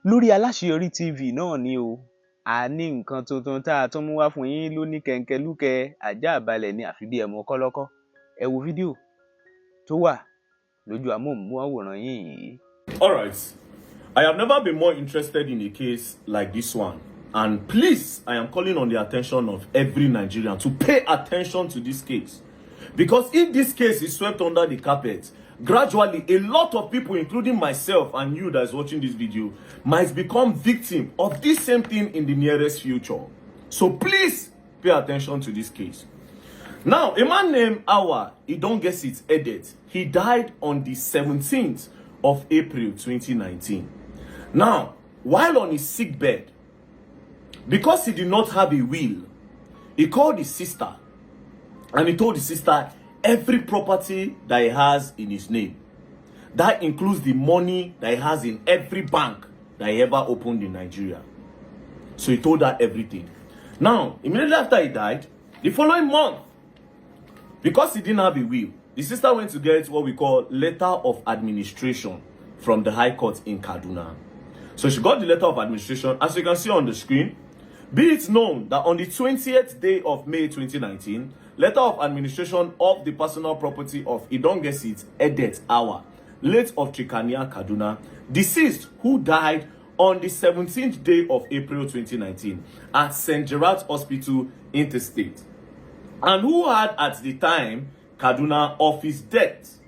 lórí Alaseyori TV náà ni o. A ní nǹkan tuntun tá a tún mú wá fún yín lóní kẹ̀ǹkẹ̀lúkẹ̀ ajá balẹ̀ ní àfi bí ẹmu kọ́lọ́kọ́. Ẹ wo fídíò tó wà lójú amóhùnmáwòrán yìí. All right, I have never been more interested in a case like this one, and please, I am calling on the attention of every Nigerian to pay attention to this case, because if this case is swept under the carpet, gradually a lot of people, including myself and you that is watching this video, might become victim of this same thing in the nearest future. So please pay attention to this case. Now, a man named Awa, he don't get it edit. He died on the 17th of April 2019. Now, while on his sick bed, because he did not have a will, he called his sister and he told his sister every property that he has in his name. That includes the money that he has in every bank that he ever opened in Nigeria. So he told her everything. Now, immediately after he died, the following month, because he didn't have a will, the sister went to get what we call letter of administration from the High Court in Kaduna. So she got the letter of administration, as you can see on the screen. Be it known that on the 20th day of May 2019, letter of administration of the personal property of Idongesit Edet Awa, late of Chikania, Kaduna, deceased, who died on the 17th day of April 2019 at St. Gerard's Hospital, Interstate, and who had at the time Kaduna of his death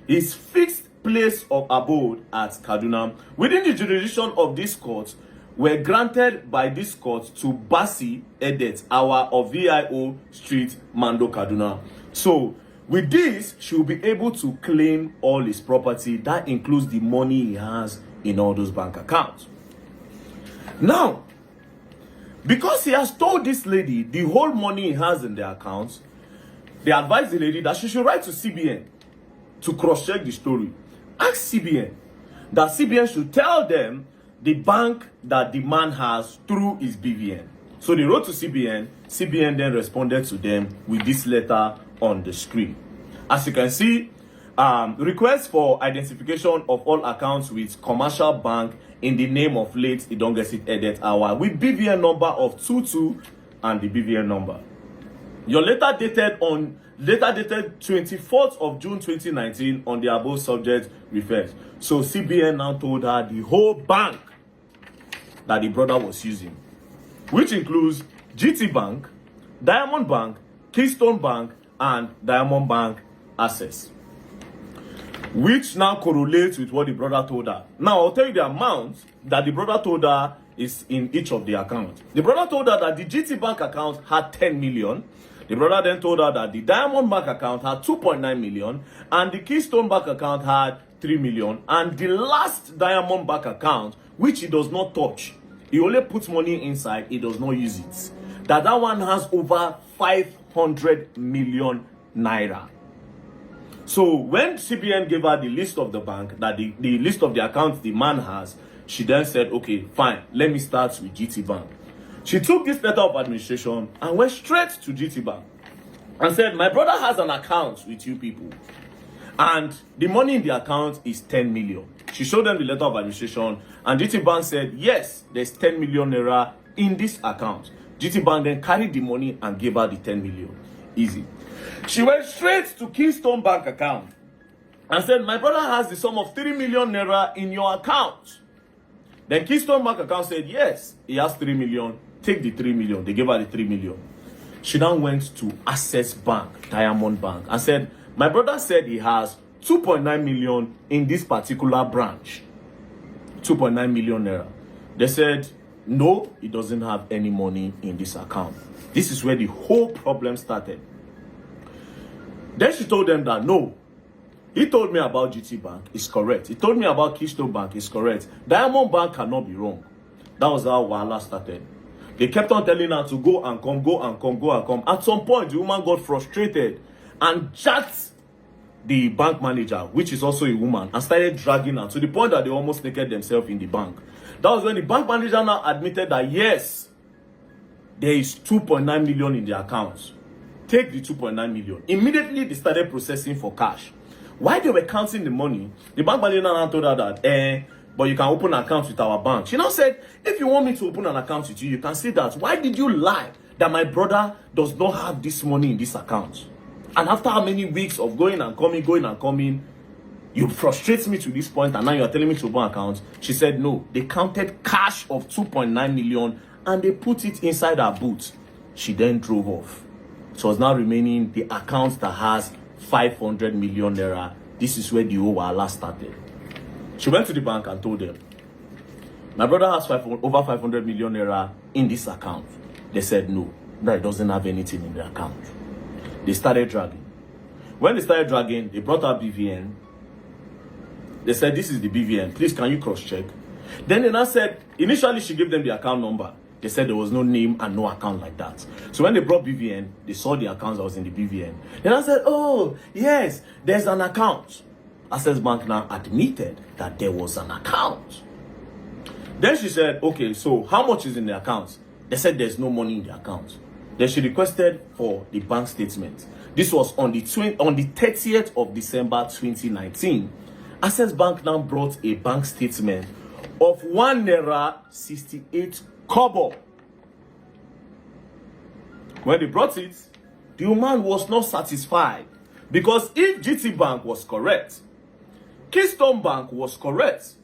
his fixed place of abode at Kaduna within the jurisdiction of this court were granted by this court to Basi Edet Awa of VIO Street, Mando, Kaduna. So with this, she will be able to claim all his property. That includes the money he has in all those bank accounts. Now, because he has told this lady the whole money he has in the accounts, they advised the lady that she should write to CBN to cross-check the story. Ask CBN that CBN should tell them the bank that the man has through his BVN. So they wrote to CBN. CBN then responded to them with this letter on the screen. As you can see, request for identification of all accounts with commercial bank in the name of late Idongesit Edet Awa with BVN number of 22 and the BVN number. Your letter dated 24th of June 2019 on the above subject refers. So CBN now told her the whole bank that the brother was using, which includes GT Bank, Diamond Bank, Keystone Bank, and Diamond Bank Access, which now correlates with what the brother told her. Now, I'll tell you the amount that the brother told her is in each of the accounts. The brother told her that the GT Bank account had 10 million. The brother then told her that the Diamond Bank account had 2.9 million and the Keystone Bank account had 3 million. And the last Diamond Bank account, which he does not touch, he only puts money inside, he does not use it, that one has over 500 million naira. So when CBN gave her the list of the bank, that the list of the accounts the man has, she then said, okay, fine, let me start with GT Bank. She took this letter of administration and went straight to GT Bank and said, my brother has an account with you people, and the money in the account is 10 million. She showed them the letter of administration, and GT Bank said, yes, there's 10 million naira in this account. GT Bank then carried the money and gave her the 10 million. Easy. She went straight to Keystone Bank account and said, my brother has the sum of 3 million naira in your account. Then Keystone Bank account said, yes, he has 3 million. Take the 3 million. They gave her the 3 million. She now went to Access Bank, Diamond Bank, and said, my brother said he has 2.9 million in this particular branch. 2.9 million naira. They said, no, he doesn't have any money in this account. This is where the whole problem started. Then she told them that, no, he told me about GT Bank, it's correct. He told me about Keystone Bank, it's correct. Diamond Bank cannot be wrong. That was how Wahala started. They kept on telling her to go and come, go and come, go and come. At some point, the woman got frustrated and jacked the bank manager, which is also a woman, and started dragging her to the point that they almost naked themselves in the bank. That was when the bank manager now admitted that, yes, there is 2.9 million in the accounts. Take the 2.9 million. Immediately, they started processing for cash. While they were counting the money, the bank manager now told her that, but you can open an account with our bank. She now said, if you want me to open an account with you, you can say that. Why did you lie that my brother does not have this money in this account? And after how many weeks of going and coming, you frustrate me to this point, and now you are telling me to open an account? She said no. They counted cash of 2.9 million and they put it inside her boot. She then drove off. So it's now remaining the account that has 500 million naira. This is where the whole wahala started. She went to the bank and told them, my brother has over 500 million naira in this account. They said no, that it doesn't have anything in the account. They started dragging. When they started dragging, they brought out BVN. They said, this is the BVN. Please, can you cross-check? Then they now said, initially she gave them the account number. They said there was no name and no account like that. So when they brought BVN, they saw the account that was in the BVN. Then I said, oh, yes, there's an account. Access Bank now admitted that there was an account. Then she said, okay, so how much is in the account? They said there's no money in the account. Then she requested for the bank statement. This was on the 30th of December 2019. Access Bank now brought a bank statement of 1 naira 68 kobo. When they brought it, the woman was not satisfied, because if GT Bank was correct, Keystone Bank was correct,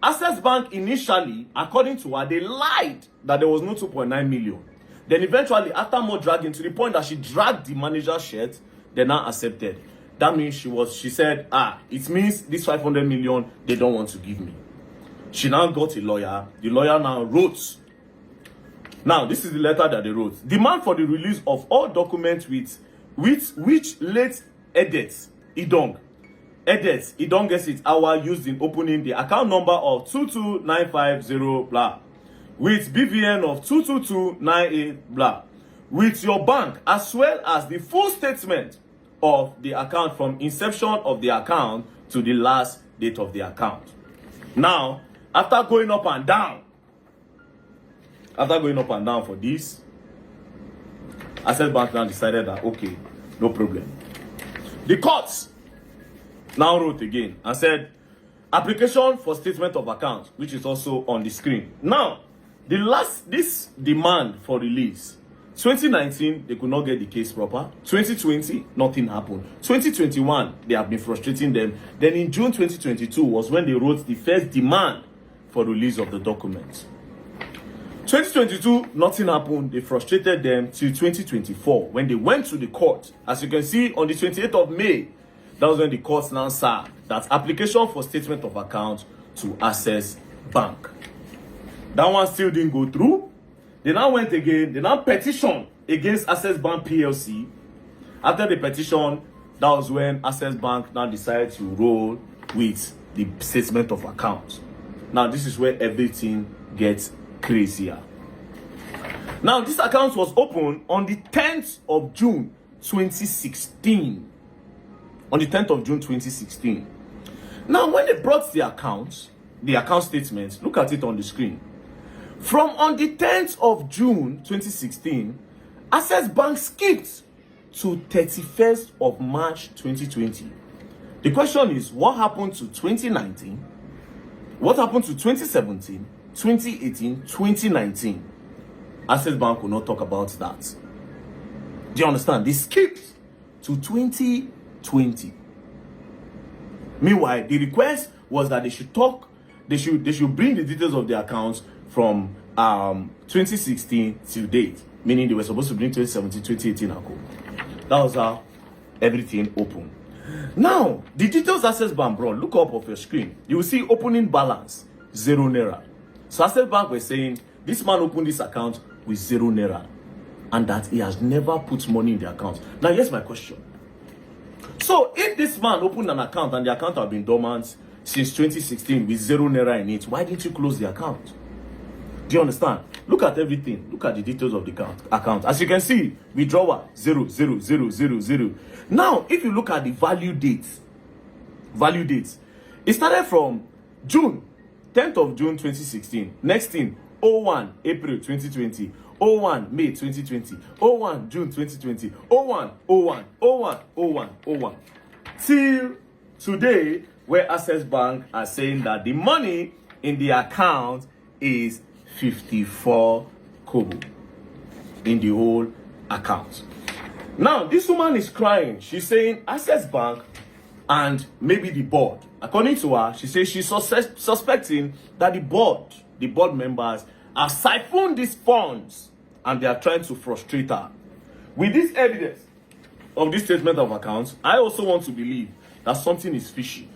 Access Bank initially, according to her, they lied that there was no 2.9 million. Then eventually, after more dragging, to the point that she dragged the manager's shirt, they now accepted. That means she said, it means this 500 million, they don't want to give me. She now got a lawyer. The lawyer now wrote. Now, this is the letter that they wrote. Demand for the release of all documents with which late Edet Idong gets its hour used in opening the account number of 22950 blah, with BVN of 22298 blah, with your bank, as well as the full statement of the account from inception of the account to the last date of the account. Now, after going up and down for this, Access Bank now decided that, okay, no problem. The courts now wrote again and said, application for statement of account, which is also on the screen. Now, this demand for release, 2019, they could not get the case proper. 2020, nothing happened. 2021, they have been frustrating them. Then in June 2022 was when they wrote the first demand for release of the documents. 2022, nothing happened. They frustrated them till 2024 when they went to the court. As you can see, on the 28th of May, that was when the court now said that application for statement of account to Access Bank. That one still didn't go through. They now went again. They now petitioned against Access Bank PLC. After the petition, that was when Access Bank now decided to roll with the statement of account. Now, this is where everything gets crazier. Now, this account was opened on the 10th of June 2016. On the 10th of June 2016. Now, when they brought the account statement, look at it on the screen. From on the 10th of June 2016, Access Bank skipped to 31st of March 2020. The question is, what happened to 2019? What happened to 2017, 2018, 2019? Access Bank will not talk about that. Do you understand? They skipped to 2020. Meanwhile, the request was that they should bring the details of the accounts from 2016 till date, meaning they were supposed to bring 2017, 2018 and go. That was how everything opened. Now, the details Access Bank brought, look up of your screen. You will see opening balance, 0 naira. So Access Bank was saying, this man opened this account with 0 naira, and that he has never put money in the account. Now, here's my question. So, if this man opened an account and the account had been dormant since 2016 with 0 naira in it, why didn't you close the account? Do you understand? Look at everything. Look at the details of the account. As you can see, withdrawal 0, 0, 0, 0, 0. Now, if you look at the value dates, it started from June, 10th of June 2016. Next thing, 01 April 2020. 01 May 2020. 01 June 2020. 01 01 01 01 01. Till today, where Access Bank are saying that the money in the account is 54 kobo in the whole account. Now, this woman is crying. She's saying Access Bank and maybe the board. According to her, she says she's suspecting that the board members have siphoned these funds and they are trying to frustrate her. With this evidence of this statement of accounts, I also want to believe that something is fishy.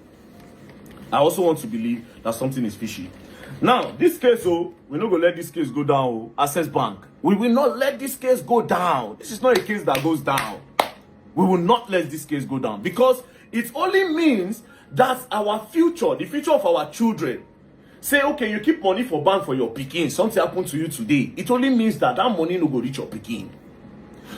Now, this case, we're not going to let this case go down, Access Bank. We will not let this case go down. This is not a case that goes down. We will not let this case go down because it only means that our future, the future of our children, say, okay, you keep money for bank for your pikin, something happened to you today. It only means that money no go reach your pikin.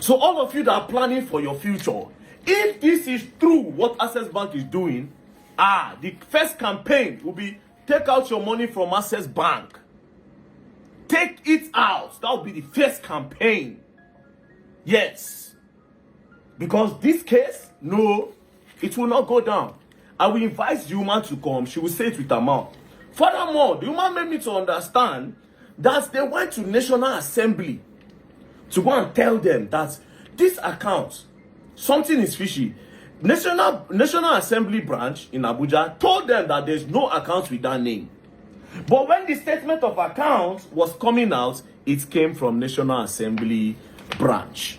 So all of you that are planning for your future, if this is true, what Access Bank is doing, the first campaign will be take out your money from Access Bank. Take it out. That will be the first campaign. Yes. Because this case, no, it will not go down. I will invite the woman to come. She will say it with her mouth. Furthermore, the woman made me to understand that they went to National Assembly to go and tell them that this account, something is fishy. National Assembly branch in Abuja told them that there's no account with that name. But when the statement of account was coming out, it came from National Assembly branch.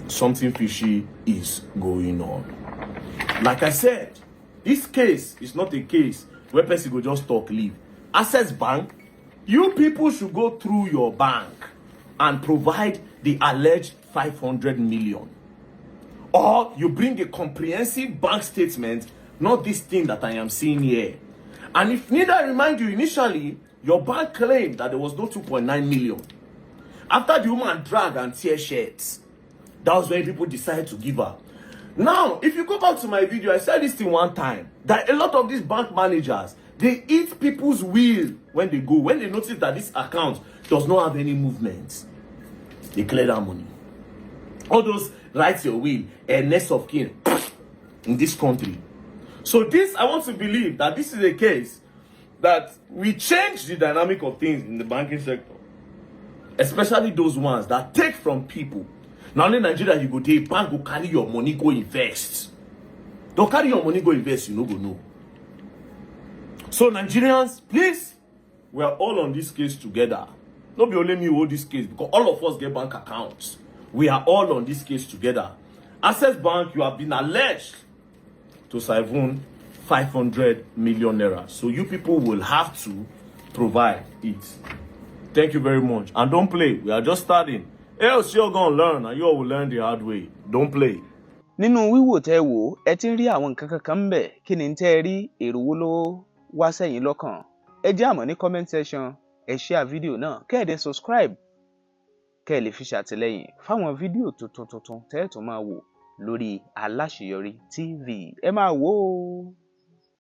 Something fishy is going on. Like I said, this case is not a case where person go just talk leave. Access Bank, you people should go through your bank and provide the alleged 500 million. Or you bring a comprehensive bank statement, not this thing that I am seeing here. And if need I remind you, initially, your bank claimed that there was no 2.9 million. After the woman dragged and tear shirts, that was when people decided to give her. Now, if you go back to my video, I said this thing one time, that a lot of these bank managers, they eat people's will when they go. When they notice that this account does not have any movement, they clear that money. All those rights your will, and next of kin in this country. So this, I want to believe that this is a case that we change the dynamic of things in the banking sector. Especially those ones that take from people. Now in Nigeria, you go to a bank, go carry your money, go invest. Don't carry your money, go invest, you no go know. So Nigerians, please, we are all on this case together. Not be only me who hold this case, because all of us get bank accounts. We are all on this case together. Access Bank, you have been alleged to siphon 500 million naira. So you people will have to provide it. Thank you very much. And don't play. We are just starting. Else you're going to learn, and you all will learn the hard way. Don't play. Nínú wíwò tẹ́ wò, ẹ ti ń rí àwọn nǹkan kankan ń bẹ̀. Kí ni tẹ́ ẹ rí? Èrò wo ló wá sẹ́yìn lọ́kàn? Ẹ jẹ́ àmọ́ ní comment section. Ẹ share fídíò náà. Kẹ́ ẹ dẹ̀ subscribe. Kẹ́ ẹ lè fi ṣàtìlẹ́yìn fáwọn fídíò tuntun tẹ́ ẹ tún máa wò lórí Alaseyori TV. Ẹ máa wò ó.